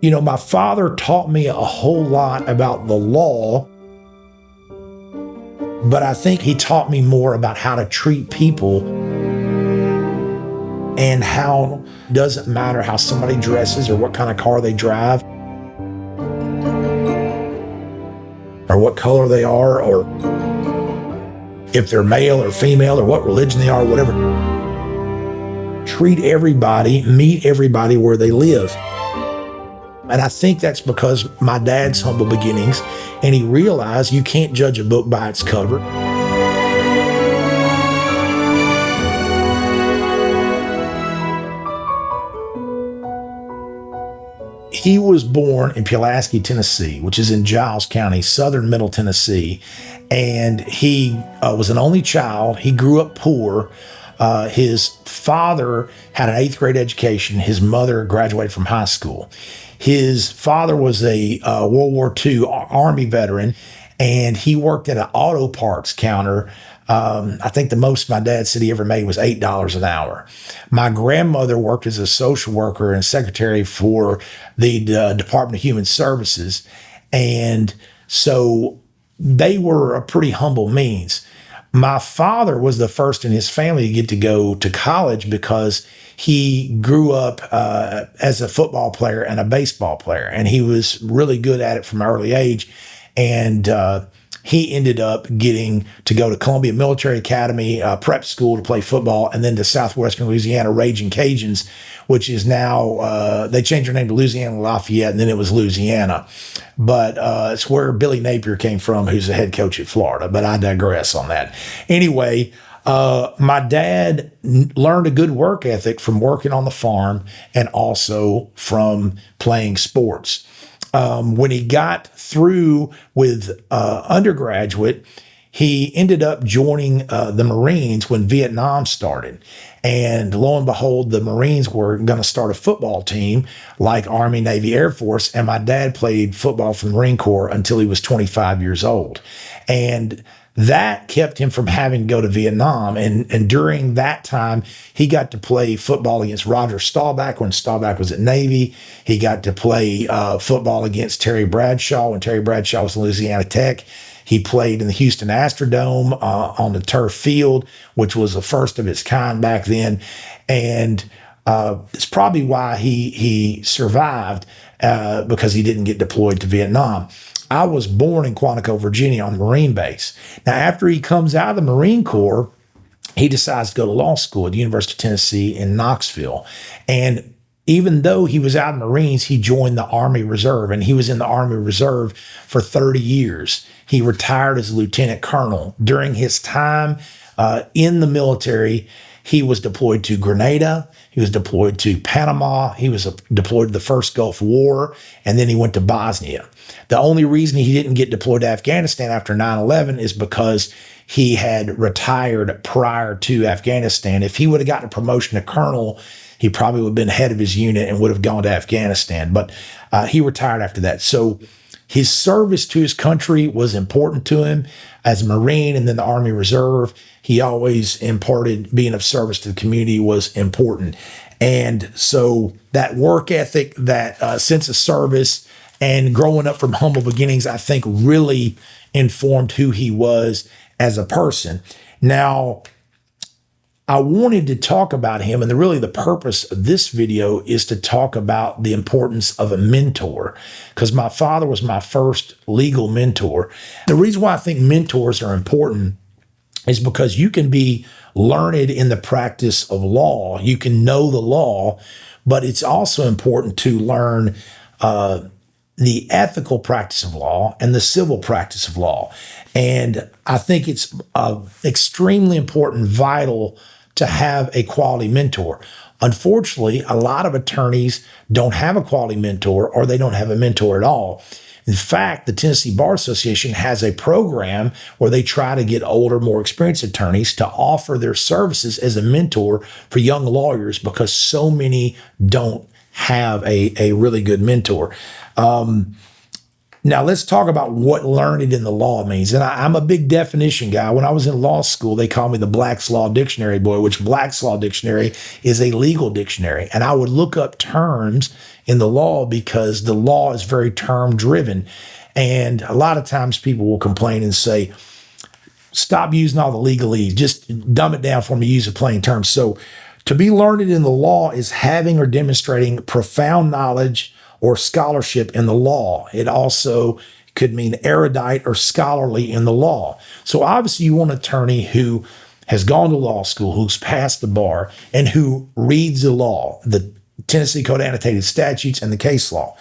My father taught me a whole lot about the law, but I think he taught me more about how to treat people and how it doesn't matter how somebody dresses or what kind of car they drive or what color they are or if they're male or female or what religion they are, whatever. Treat everybody, meet everybody where they live. And I think that's because my dad's humble beginnings, and he realized you can't judge a book by its cover. He was born in Pulaski, Tennessee, which is in Giles County, southern middle Tennessee. And he was an only child. He grew up poor. His father had an 8th grade education. His mother graduated from high school. His father was a World War II Army veteran, and he worked at an auto parts counter. I think the most my dad said he ever made was $8 an hour. My grandmother worked as a social worker and secretary for the Department of Human Services. And so they were a pretty humble means. My father was the first in his family to get to go to college because he grew up as a football player and a baseball player, and he was really good at it from an early age. And he ended up getting to go to Columbia Military Academy prep school to play football, and then to Southwestern Louisiana Raging Cajuns, which is now, they changed their name to Louisiana Lafayette, and then it was Louisiana. But it's where Billy Napier came from, who's the head coach at Florida, but I digress on that. Anyway, my dad learned a good work ethic from working on the farm and also from playing sports. When he got through with undergraduate, he ended up joining the Marines when Vietnam started. And lo and behold, the Marines were going to start a football team like Army, Navy, Air Force. And my dad played football for the Marine Corps until he was 25 years old. And that kept him from having to go to Vietnam. And during that time, he got to play football against Roger Staubach when Staubach was at Navy. He got to play football against Terry Bradshaw when Terry Bradshaw was at Louisiana Tech. He played in the Houston Astrodome on the turf field, which was the first of its kind back then. And it's probably why he survived because he didn't get deployed to Vietnam. I was born in Quantico, Virginia on the Marine base. Now, after he comes out of the Marine Corps, he decides to go to law school at the University of Tennessee in Knoxville. And even though he was out in the Marines, he joined the Army Reserve, and he was in the Army Reserve for 30 years. He retired as a lieutenant colonel. During his time in the military, he was deployed to Grenada. He was deployed to Panama. He was deployed to the first Gulf War, and then he went to Bosnia. The only reason he didn't get deployed to Afghanistan after 9/11 is because he had retired prior to Afghanistan. If he would have gotten a promotion to colonel, he probably would have been head of his unit and would have gone to Afghanistan. But he retired after that. So his service to his country was important to him as a Marine, and then the Army Reserve. He always imparted being of service to the community was important. And so that work ethic, that sense of service, and growing up from humble beginnings, I think really informed who he was as a person. Now, I wanted to talk about him, and really the purpose of this video is to talk about the importance of a mentor, because my father was my first legal mentor. The reason why I think mentors are important is because you can be learned in the practice of law. You can know the law, but it's also important to learn the ethical practice of law and the civil practice of law. And I think it's extremely important, vital to have a quality mentor. Unfortunately, a lot of attorneys don't have a quality mentor, or they don't have a mentor at all. In fact, the Tennessee Bar Association has a program where they try to get older, more experienced attorneys to offer their services as a mentor for young lawyers, because so many don't have a really good mentor. Now, let's talk about what learned in the law means. And I'm a big definition guy. When I was in law school, they called me the Black's Law Dictionary boy, which Black's Law Dictionary is a legal dictionary. And I would look up terms in the law because the law is very term driven. And a lot of times people will complain and say, stop using all the legalese, just dumb it down for me, use a plain term. So to be learned in the law is having or demonstrating profound knowledge or scholarship in the law. It also could mean erudite or scholarly in the law. So obviously you want an attorney who has gone to law school, who's passed the bar, and who reads the law, the Tennessee Code Annotated Statutes and the case law.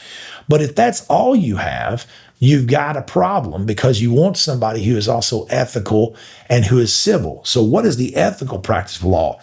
But if that's all you have, you've got a problem because you want somebody who is also ethical and who is civil. So what is the ethical practice of law?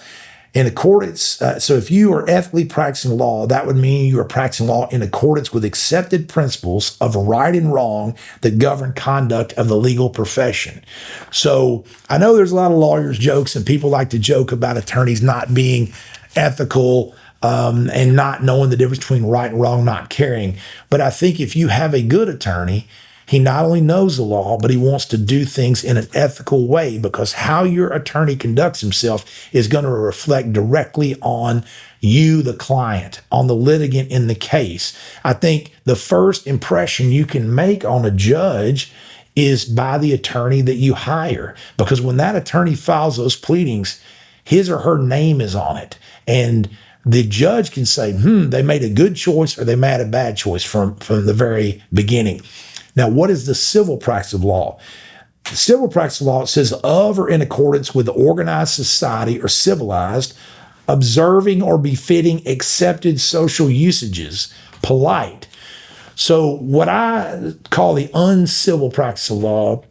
In accordance, so if you are ethically practicing law, that would mean you are practicing law in accordance with accepted principles of right and wrong that govern conduct of the legal profession. So I know there's a lot of lawyers' jokes, and people like to joke about attorneys not being ethical and not knowing the difference between right and wrong, not caring. But I think if you have a good attorney, he not only knows the law, but he wants to do things in an ethical way, because how your attorney conducts himself is going to reflect directly on you, the client, on the litigant in the case. I think the first impression you can make on a judge is by the attorney that you hire, because when that attorney files those pleadings, his or her name is on it. And the judge can say, they made a good choice or they made a bad choice from the very beginning. Now, what is the civil practice of law? The civil practice of law, it says of or in accordance with the organized society or civilized, observing or befitting accepted social usages, polite. So what I call the uncivil practice of law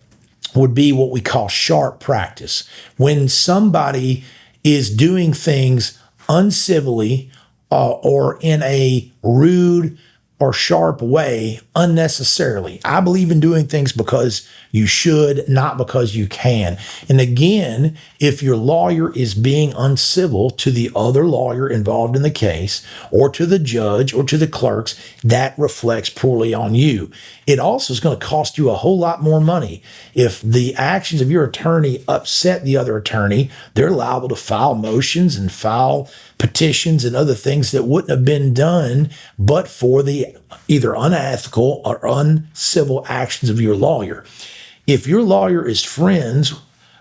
would be what we call sharp practice. When somebody is doing things uncivilly or in a rude or sharp way unnecessarily. I believe in doing things because you should, not because you can. And again, if your lawyer is being uncivil to the other lawyer involved in the case, or to the judge or to the clerks, that reflects poorly on you. It also is going to cost you a whole lot more money. If the actions of your attorney upset the other attorney, they're liable to file motions and file petitions and other things that wouldn't have been done but for the either unethical or uncivil actions of your lawyer. If your lawyer is friends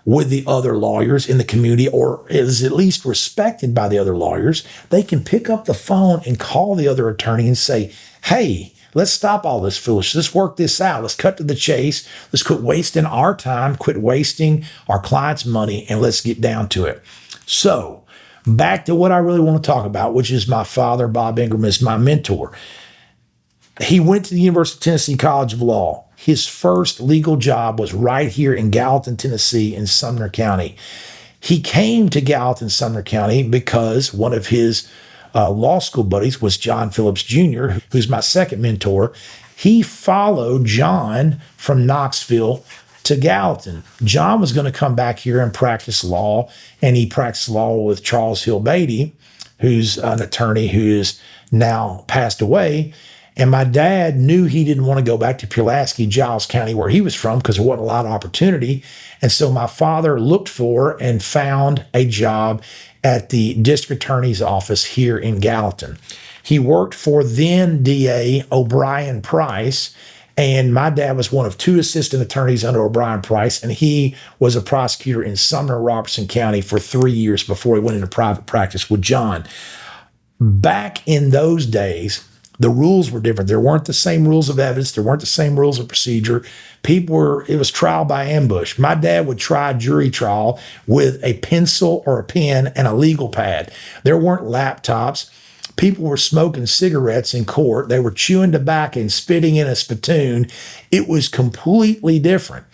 with the other lawyers in the community, or is at least respected by the other lawyers, they can pick up the phone and call the other attorney and say, hey, let's stop all this foolishness. Let's work this out. Let's cut to the chase. Let's quit wasting our time, quit wasting our clients' money, and let's get down to it. So back to what I really want to talk about, which is my father, Bob Ingrum, is my mentor. He went to the University of Tennessee College of Law. His first legal job was right here in Gallatin, Tennessee, in Sumner County. He came to Gallatin, Sumner County because one of his law school buddies was John Phillips Jr., who's my second mentor. He followed John from Knoxville to Gallatin. John was going to come back here and practice law, and he practiced law with Charles Hill Beatty, who's an attorney who is now passed away. And my dad knew he didn't want to go back to Pulaski, Giles County, where he was from, because there wasn't a lot of opportunity. And so my father looked for and found a job at the district attorney's office here in Gallatin. He worked for then DA O'Brien Price, and my dad was one of two assistant attorneys under O'Brien Price, and he was a prosecutor in Sumner and Robertson County for 3 years before he went into private practice with John. Back in those days, the rules were different. There weren't the same rules of evidence. There weren't the same rules of procedure. It was trial by ambush. My dad would try jury trial with a pencil or a pen and a legal pad. There weren't laptops. People were smoking cigarettes in court. They were chewing tobacco and spitting in a spittoon. It was completely different.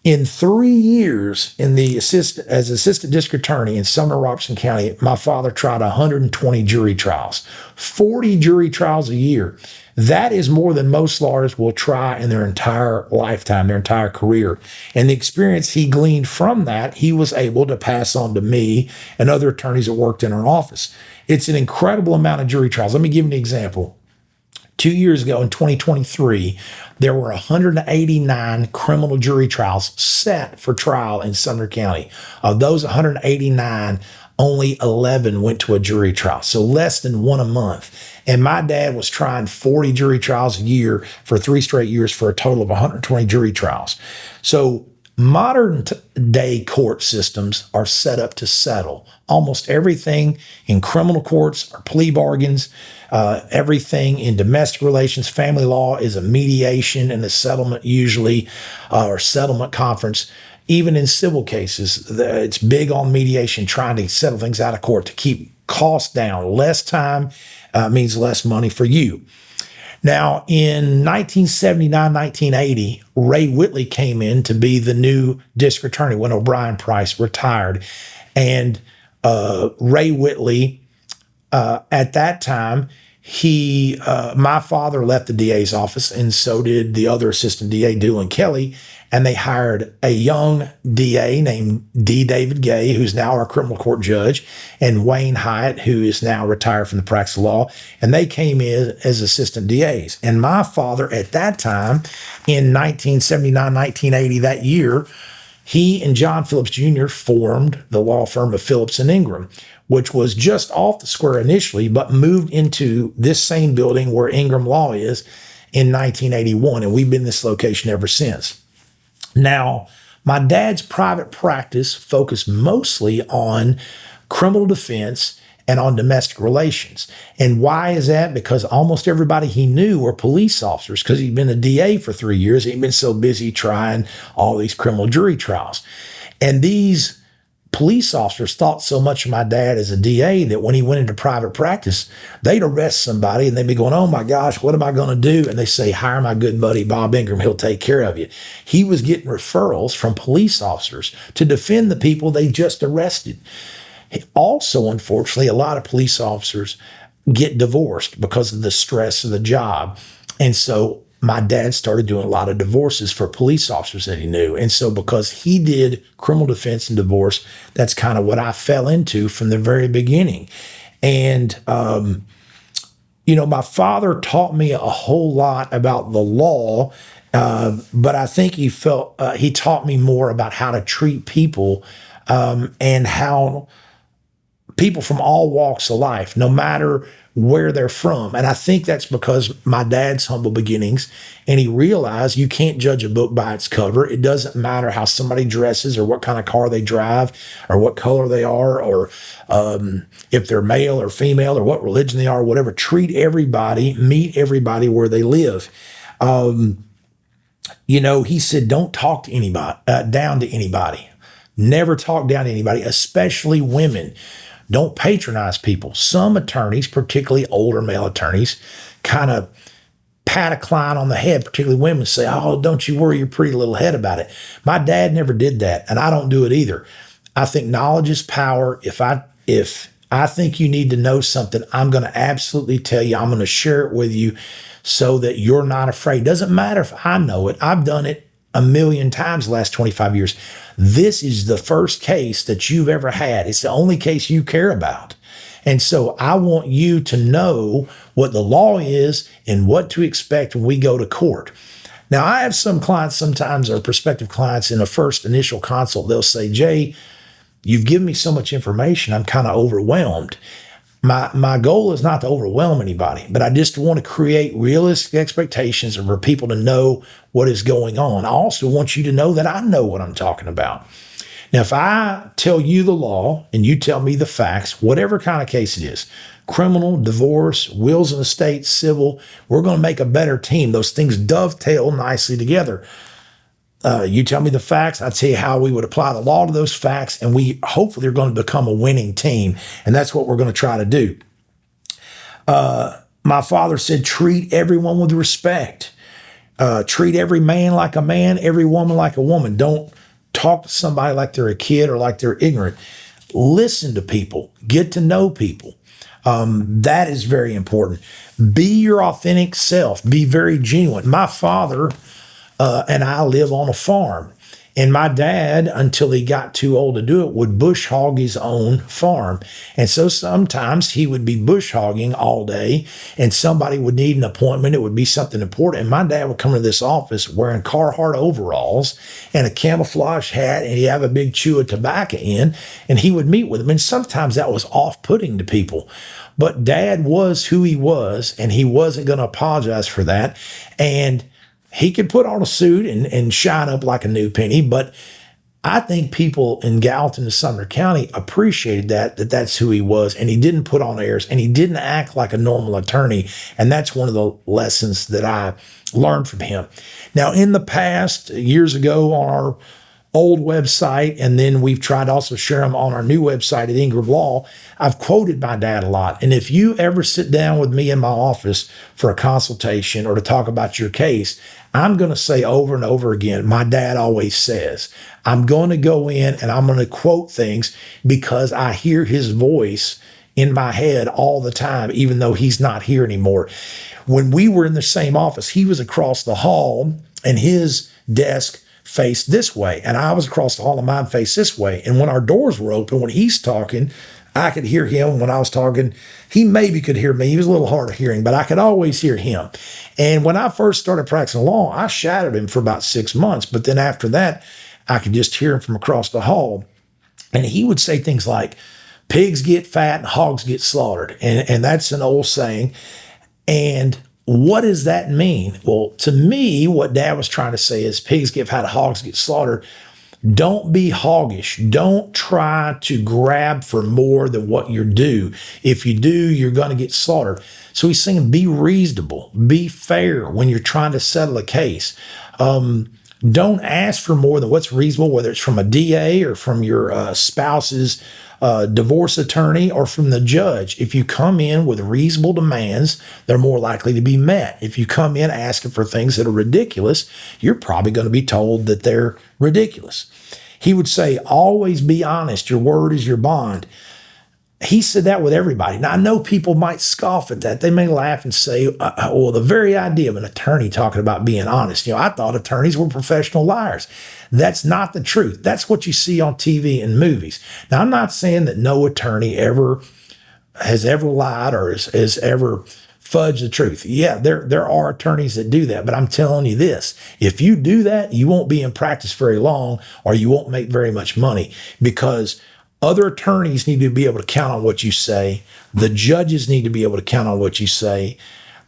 In 3 years as assistant district attorney in Sumner Robertson County, my father tried 120 jury trials, 40 jury trials a year. That is more than most lawyers will try in their entire lifetime, their entire career. And the experience he gleaned from that, he was able to pass on to me and other attorneys that worked in our office. It's an incredible amount of jury trials. Let me give you an example. 2 years ago in 2023, there were 189 criminal jury trials set for trial in Sumner County. Of those 189, only 11 went to a jury trial, so less than one a month. And my dad was trying 40 jury trials a year for 3 straight years for a total of 120 jury trials. So modern day court systems are set up to settle. Almost everything in criminal courts are plea bargains. Everything in domestic relations, family law is a mediation and a settlement usually, or settlement conference. Even in civil cases, it's big on mediation, trying to settle things out of court to keep costs down. Less time means less money for you. Now, in 1979, 1980, Ray Whitley came in to be the new district attorney when O'Brien Price retired. And Ray Whitley, at that time, my father left the DA's office, and so did the other assistant DA, Doolin Kelly, and they hired a young DA named D. David Gay, who's now our criminal court judge, and Wayne Hyatt, who is now retired from the practice of law, and they came in as assistant DAs. And my father, at that time, in 1979, 1980, that year, he and John Phillips Jr. formed the law firm of Phillips and Ingrum, which was just off the square initially, but moved into this same building where Ingrum Law is in 1981. And we've been in this location ever since. Now, my dad's private practice focused mostly on criminal defense and on domestic relations. And why is that? Because almost everybody he knew were police officers, because he'd been a DA for 3 years. He'd been so busy trying all these criminal jury trials. And these police officers thought so much of my dad as a DA that when he went into private practice, they'd arrest somebody and they'd be going, oh my gosh, what am I going to do? And they say, hire my good buddy, Bob Ingrum. He'll take care of you. He was getting referrals from police officers to defend the people they just arrested. Also, unfortunately, a lot of police officers get divorced because of the stress of the job. And so my dad started doing a lot of divorces for police officers that he knew. And so because he did criminal defense and divorce, that's kind of what I fell into from the very beginning. And, my father taught me a whole lot about the law, but I think he taught me more about how to treat people and how people from all walks of life, no matter where they're from. And I think that's because my dad's humble beginnings, and he realized you can't judge a book by its cover. It doesn't matter how somebody dresses or what kind of car they drive or what color they are or if they're male or female or what religion they are, whatever. Treat everybody, meet everybody where they live. He said, don't talk to anybody, down to anybody. Never talk down to anybody, especially women. Don't patronize people. Some attorneys, particularly older male attorneys, kind of pat a client on the head, particularly women, say, oh, don't you worry your pretty little head about it. My dad never did that, and I don't do it either. I think knowledge is power. If I think you need to know something, I'm going to absolutely tell you. I'm going to share it with you so that you're not afraid. Doesn't matter if I know it. I've done it a million times the last 25 years. This is the first case that you've ever had. It's the only case you care about. And so I want you to know what the law is and what to expect when we go to court. Now, I have some clients sometimes, or prospective clients, in a first initial consult, they'll say, Jay, you've given me so much information, I'm kind of overwhelmed. My goal is not to overwhelm anybody, but I just want to create realistic expectations and for people to know what is going on. I also want you to know that I know what I'm talking about. Now, if I tell you the law and you tell me the facts, whatever kind of case it is, criminal, divorce, wills and estates, civil, we're going to make a better team. Those things dovetail nicely together. You tell me the facts, I tell you how we would apply the law to those facts, and we hopefully are going to become a winning team, and that's what we're going to try to do. My father said, treat everyone with respect. Treat every man like a man, every woman like a woman. Don't talk to somebody like they're a kid or like they're ignorant. Listen to people. Get to know people. That is very important. Be your authentic self. Be very genuine. My father and I live on a farm. And my dad, until he got too old to do it, would bush hog his own farm. And so sometimes he would be bush hogging all day and somebody would need an appointment. It would be something important. And my dad would come to this office wearing Carhartt overalls and a camouflage hat, and he'd have a big chew of tobacco in, and he would meet with them. And sometimes that was off-putting to people. But Dad was who he was, and he wasn't going to apologize for that. And he could put on a suit and shine up like a new penny, but I think people in Gallatin and Sumner County appreciated that's who he was, and he didn't put on airs, and he didn't act like a normal attorney, and that's one of the lessons that I learned from him. Now, in the past, years ago on our old website, and then we've tried to also share them on our new website at Ingrum Law, I've quoted my dad a lot. And if you ever sit down with me in my office for a consultation or to talk about your case, I'm going to say over and over again, my dad always says. I'm going to go in and I'm going to quote things because I hear his voice in my head all the time, even though he's not here anymore. When we were in the same office, he was across the hall and his desk faced this way, and I was across the hall and mine faced this way. And when our doors were open, when he's talking, I could hear him. When I was talking, he maybe could hear me. He was a little hard of hearing, but I could always hear him. And when I first started practicing law, I shadowed him for about 6 months. But then after that, I could just hear him from across the hall. And he would say things like, pigs get fat and hogs get slaughtered. And that's an old saying. And what does that mean? Well, to me, what Dad was trying to say is pigs get fat, hogs get slaughtered. Don't be hoggish. Don't try to grab for more than what you're due. If you do, you're going to get slaughtered. So he's saying be reasonable, be fair when you're trying to settle a case. Don't ask for more than what's reasonable, whether it's from a DA or from your spouse's divorce attorney or from the judge. If you come in with reasonable demands, they're more likely to be met. If you come in asking for things that are ridiculous, you're probably going to be told that they're ridiculous. He would say, always be honest. Your word is your bond. He said that with everybody. Now, I know people might scoff at that. They may laugh and say, well, the very idea of an attorney talking about being honest, I thought attorneys were professional liars. That's not the truth. That's what you see on TV and movies. Now, I'm not saying that no attorney has ever lied or has ever fudged the truth. Yeah, there are attorneys that do that, but I'm telling you this, if you do that, you won't be in practice very long or you won't make very much money, because other attorneys need to be able to count on what you say. The judges need to be able to count on what you say.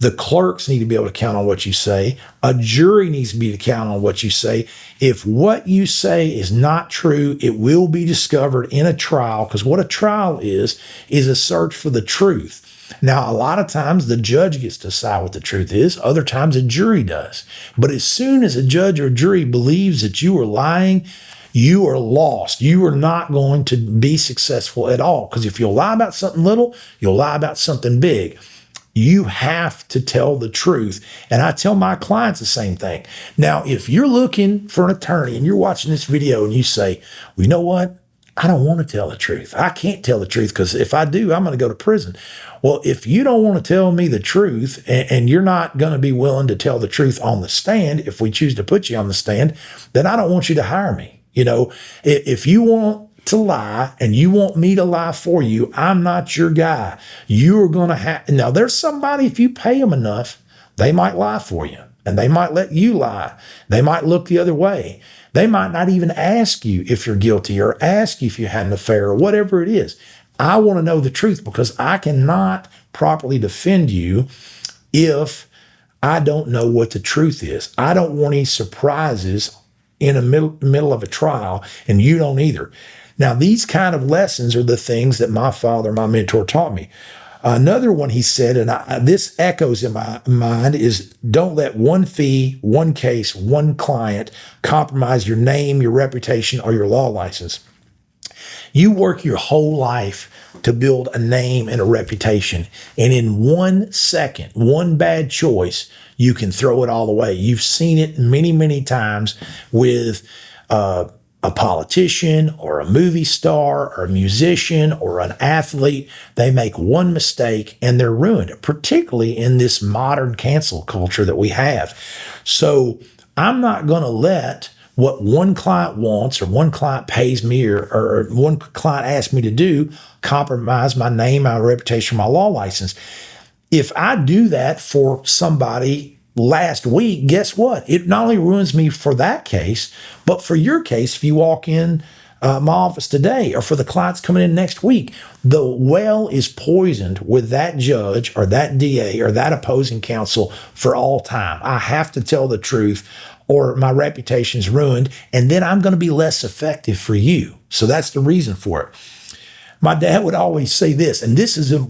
The clerks need to be able to count on what you say. A jury needs to be able to count on what you say. If what you say is not true, it will be discovered in a trial, because what a trial is a search for the truth. Now, a lot of times the judge gets to decide what the truth is. Other times a jury does. But as soon as a judge or a jury believes that you are lying, you are lost. You are not going to be successful at all. Because if you'll lie about something little, you'll lie about something big. You have to tell the truth. And I tell my clients the same thing. Now, if you're looking for an attorney and you're watching this video and you say, well, you know what? I don't want to tell the truth. I can't tell the truth because if I do, I'm going to go to prison. Well, if you don't want to tell me the truth and you're not going to be willing to tell the truth on the stand, if we choose to put you on the stand, then I don't want you to hire me. If you want to lie and you want me to lie for you, I'm not your guy. You're going to have, now there's somebody, if you pay them enough, they might lie for you and they might let you lie. They might look the other way. They might not even ask you if you're guilty or ask you if you had an affair or whatever it is. I want to know the truth because I cannot properly defend you if I don't know what the truth is. I don't want any surprises in the middle of a trial, and you don't either. Now, these kind of lessons are the things that my father, my mentor, taught me. Another one he said, and this echoes in my mind, is don't let one fee, one case, one client compromise your name, your reputation, or your law license. You work your whole life to build a name and a reputation. And in 1 second, one bad choice, you can throw it all away. You've seen it many, many times with a politician or a movie star or a musician or an athlete. They make one mistake and they're ruined, particularly in this modern cancel culture that we have. So I'm not going to let what one client wants or one client pays me or one client asks me to do compromise my name, my reputation, my law license. If I do that for somebody last week, guess what? It not only ruins me for that case, but for your case, if you walk in my office today or for the clients coming in next week, the well is poisoned with that judge or that DA or that opposing counsel for all time. I have to tell the truth or my reputation's ruined, and then I'm going to be less effective for you. So that's the reason for it. My dad would always say this, and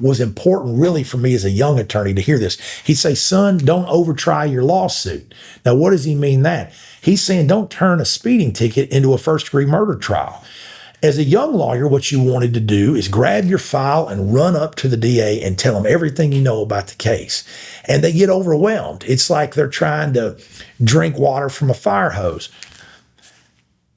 was important really for me as a young attorney to hear this. He'd say, son, don't overtry your lawsuit. Now, what does he mean that? He's saying don't turn a speeding ticket into a first-degree murder trial. As a young lawyer, what you wanted to do is grab your file and run up to the DA and tell them everything you know about the case. And they get overwhelmed. It's like they're trying to drink water from a fire hose.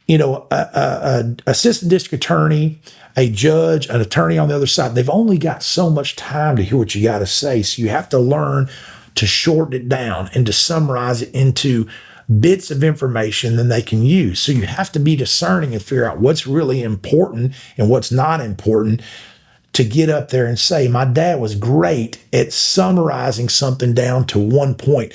You know, a assistant district attorney, a judge, an attorney on the other side, they've only got so much time to hear what you got to say. So you have to learn to shorten it down and to summarize it into bits of information that they can use. So you have to be discerning and figure out what's really important and what's not important to get up there and say, my dad was great at summarizing something down to one point.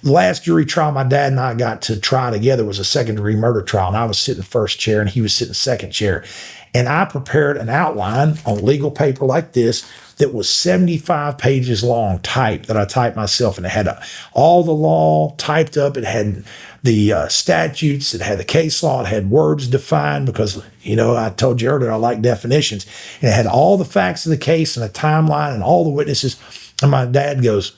The last jury trial my dad and I got to try together was a second-degree murder trial, and I was sitting first chair and he was sitting second chair. And I prepared an outline on legal paper like this that was 75 pages long, typed, that I typed myself, and it had all the law typed up. It had the statutes, it had the case law, it had words defined because, you know, I told you earlier I like definitions. And it had all the facts of the case and a timeline and all the witnesses. And my dad goes,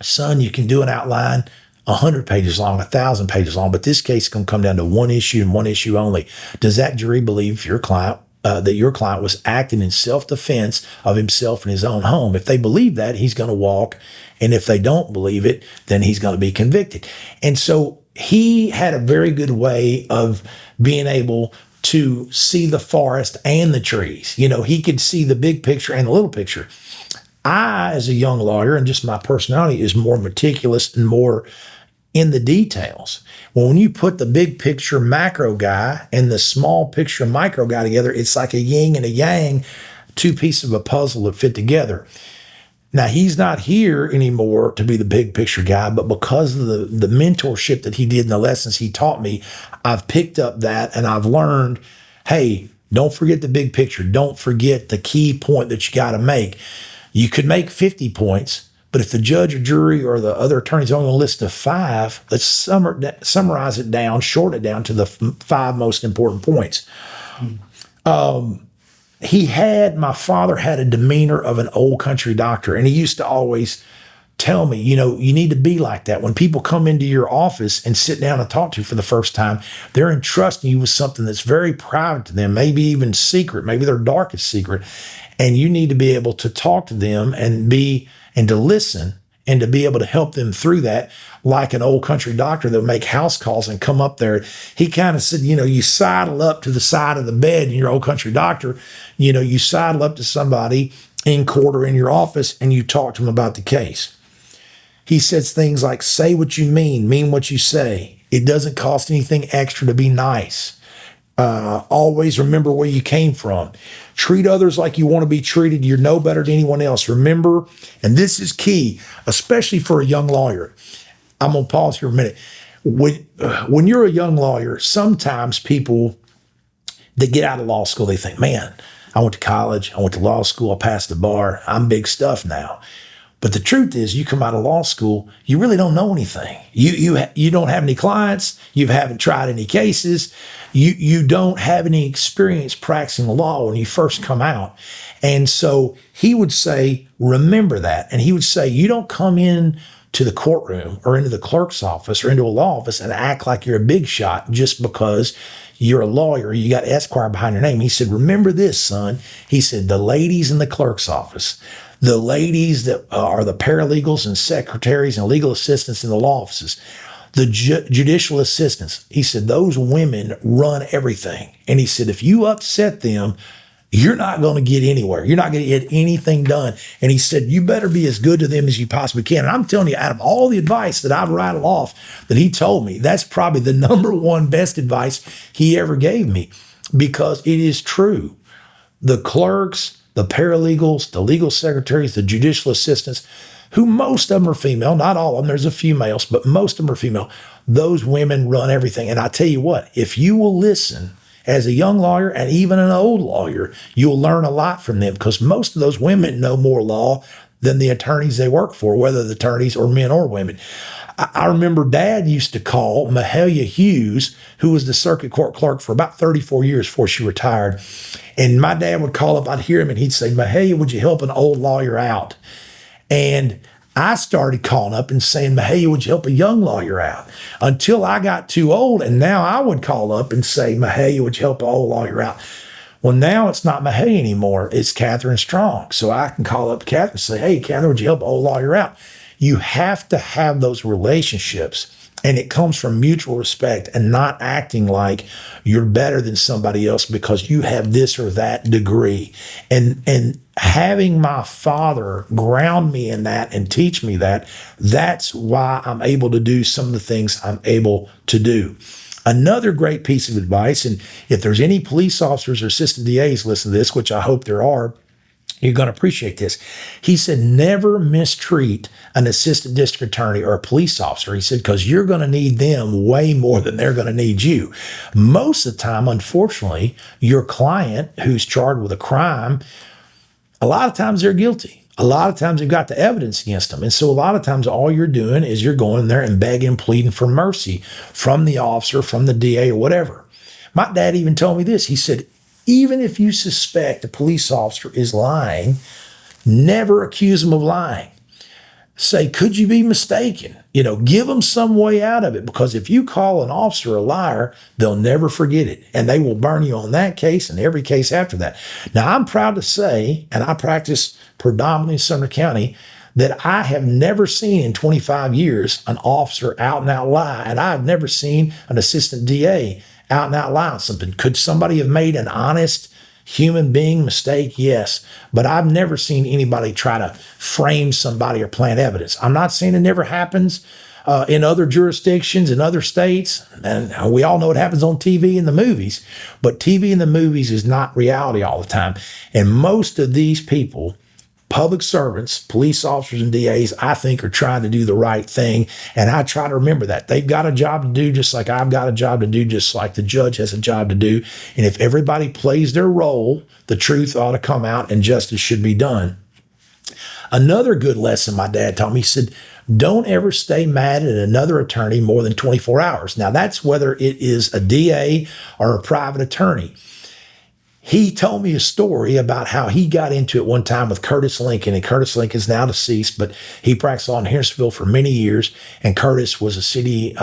son, you can do an outline 100 pages long, 1,000 pages long, but this case is going to come down to one issue and one issue only. Does that jury believe your client that your client was acting in self-defense of himself in his own home? If they believe that, he's going to walk. And if they don't believe it, then he's going to be convicted. And so he had a very good way of being able to see the forest and the trees. You know, he could see the big picture and the little picture. I, as a young lawyer, and just my personality is more meticulous and more in the details. Well, when you put the big picture macro guy and the small picture micro guy together, it's like a yin and a yang, two pieces of a puzzle that fit together. Now, he's not here anymore to be the big picture guy, but because of the mentorship that he did and the lessons he taught me, I've picked up that and I've learned, hey, don't forget the big picture. Don't forget the key point that you got to make. You could make 50 points, but if the judge or jury or the other attorney's only on a list of 5, let's summarize it down, shorten it down to the 5 most important points. My father had a demeanor of an old country doctor, and he used to always tell me, you know, you need to be like that. When people come into your office and sit down and talk to you for the first time, they're entrusting you with something that's very private to them, maybe even secret, maybe their darkest secret. And you need to be able to talk to them and to listen and to be able to help them through that, like an old country doctor that would make house calls and come up there. He kind of said, you know, you sidle up to the side of the bed and your old country doctor, you know, you sidle up to somebody in court or in your office and you talk to them about the case. He says things like, say what you mean what you say. It doesn't cost anything extra to be nice. Always remember where you came from. Treat others like you want to be treated. You're no better than anyone else. Remember, and this is key, especially for a young lawyer. I'm going to pause here a minute. When you're a young lawyer, sometimes people that get out of law school, they think, man, I went to college, I went to law school, I passed the bar, I'm big stuff now. But the truth is, you come out of law school, you really don't know anything. You don't have any clients. You haven't tried any cases. You don't have any experience practicing the law when you first come out. And so he would say, remember that. And he would say, you don't come in to the courtroom or into the clerk's office or into a law office and act like you're a big shot just because you're a lawyer, you got Esquire behind your name. He said, remember this, son. He said, the ladies in the clerk's office, the ladies that are the paralegals and secretaries and legal assistants in the law offices, the judicial assistants, he said, those women run everything. And he said, if you upset them, you're not going to get anywhere. You're not going to get anything done. And he said, you better be as good to them as you possibly can. And I'm telling you, out of all the advice that I've rattled off that he told me, that's probably the number one best advice he ever gave me, because it is true. The clerks, the paralegals, the legal secretaries, the judicial assistants, who most of them are female, not all of them, there's a few males, but most of them are female. Those women run everything. And I tell you what, if you will listen as a young lawyer and even an old lawyer, you'll learn a lot from them, because most of those women know more law than the attorneys they work for, whether the attorneys are men or women. I remember Dad used to call Mahalia Hughes, who was the circuit court clerk for about 34 years before she retired. And my dad would call up, I'd hear him, and he'd say, Mahalia, would you help an old lawyer out? And I started calling up and saying, Mahalia, would you help a young lawyer out? Until I got too old, and now I would call up and say, Mahalia, would you help an old lawyer out? Well, now it's not Mahalia anymore. It's Catherine Strong. So I can call up Catherine and say, hey, Catherine, would you help an old lawyer out? You have to have those relationships, and it comes from mutual respect and not acting like you're better than somebody else because you have this or that degree. And having my father ground me in that and teach me that, that's why I'm able to do some of the things I'm able to do. Another great piece of advice, and if there's any police officers or assistant DAs listen to this, which I hope there are, you're going to appreciate this. He said, never mistreat an assistant district attorney or a police officer. He said, because you're going to need them way more than they're going to need you. Most of the time, unfortunately, your client who's charged with a crime, a lot of times they're guilty. A lot of times they've got the evidence against them. And so a lot of times all you're doing is you're going there and begging, pleading for mercy from the officer, from the DA or whatever. My dad even told me this. He said, even if you suspect a police officer is lying, never accuse them of lying. Say, could you be mistaken? Give them some way out of it, because if you call an officer a liar, they'll never forget it. And they will burn you on that case and every case after that. Now, I'm proud to say, and I practice predominantly in Sumner County, that I have never seen in 25 years an officer out and out lie. And I've never seen an assistant DA out and out lie on something. Could somebody have made an honest human being mistake? Yes. But I've never seen anybody try to frame somebody or plant evidence. I'm not saying it never happens in other jurisdictions, in other states. And we all know it happens on TV and the movies. But TV and the movies is not reality all the time. And most of these people, public servants, police officers and DAs, I think are trying to do the right thing. And I try to remember that. They've got a job to do just like I've got a job to do, just like the judge has a job to do. And if everybody plays their role, the truth ought to come out and justice should be done. Another good lesson my dad taught me, he said, don't ever stay mad at another attorney more than 24 hours. Now, that's whether it is a DA or a private attorney. He told me a story about how he got into it one time with Curtis Lincoln, and Curtis Lincoln's now deceased, but he practiced law in Harrisville for many years, and Curtis was a city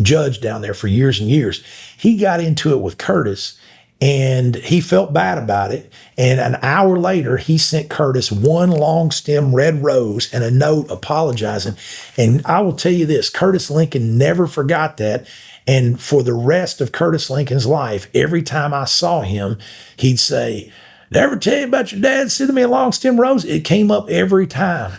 judge down there for years and years. He got into it with Curtis, and he felt bad about it, and an hour later, he sent Curtis one long stem red rose and a note apologizing, and I will tell you this, Curtis Lincoln never forgot that. And for the rest of Curtis Lincoln's life, every time I saw him, he'd say, "Did I ever tell you about your dad sending me a long stem rose?" It came up every time.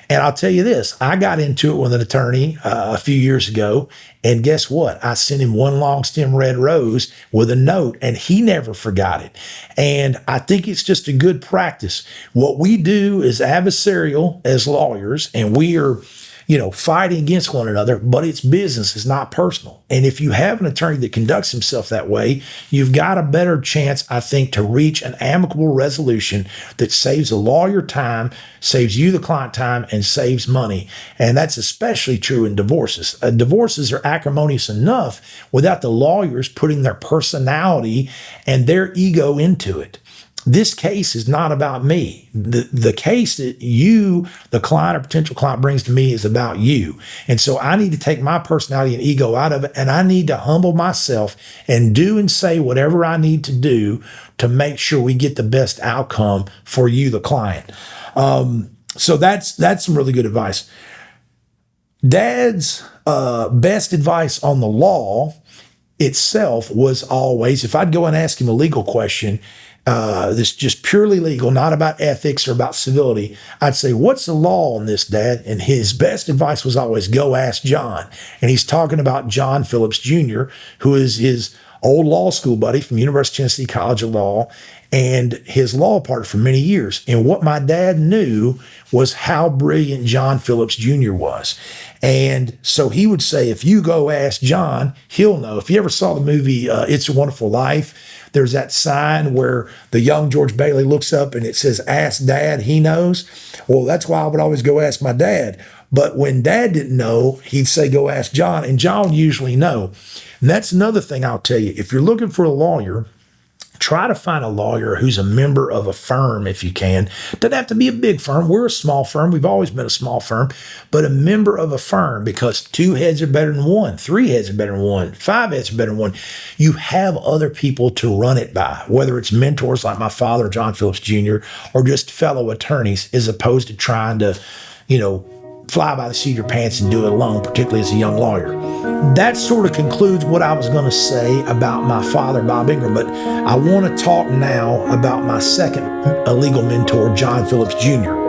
And I'll tell you this, I got into it with an attorney a few years ago, and guess what? I sent him one long stem red rose with a note, and he never forgot it. And I think it's just a good practice. What we do is adversarial as lawyers, and we are fighting against one another, but it's business, it's not personal. And if you have an attorney that conducts himself that way, you've got a better chance, I think, to reach an amicable resolution that saves the lawyer time, saves you, the client, time, and saves money. And that's especially true in divorces. Divorces are acrimonious enough without the lawyers putting their personality and their ego into it. This case is not about me. The case that you, the client or potential client, brings to me is about you. And so I need to take my personality and ego out of it, and I need to humble myself and do and say whatever I need to do to make sure we get the best outcome for you, the client. So that's some really good advice. Dad's best advice on the law itself was always, if I'd go and ask him a legal question, this just purely legal, not about ethics or about civility, I'd say, what's the law on this, Dad? And his best advice was always, go ask John. And he's talking about John Phillips Jr., who is his old law school buddy from University of Tennessee College of Law and his law partner for many years. And what my dad knew was how brilliant John Phillips Jr. was. And so he would say, if you go ask John, he'll know. If you ever saw the movie It's a Wonderful Life, there's that sign where the young George Bailey looks up and it says, ask Dad, he knows. Well, that's why I would always go ask my dad. But when Dad didn't know, he'd say, go ask John, and John would usually know. And that's another thing I'll tell you. If you're looking for a lawyer, try to find a lawyer who's a member of a firm if you can. Doesn't have to be a big firm. We're a small firm. We've always been a small firm, but a member of a firm, because 2 heads are better than 1, 3 heads are better than 1, 5 heads are better than 1. You have other people to run it by, whether it's mentors like my father, John Phillips Jr., or just fellow attorneys, as opposed to trying to, fly by the seat of your pants and do it alone, particularly as a young lawyer. That sort of concludes what I was going to say about my father, Bob Ingrum, but I want to talk now about my second legal mentor, John Phillips Jr.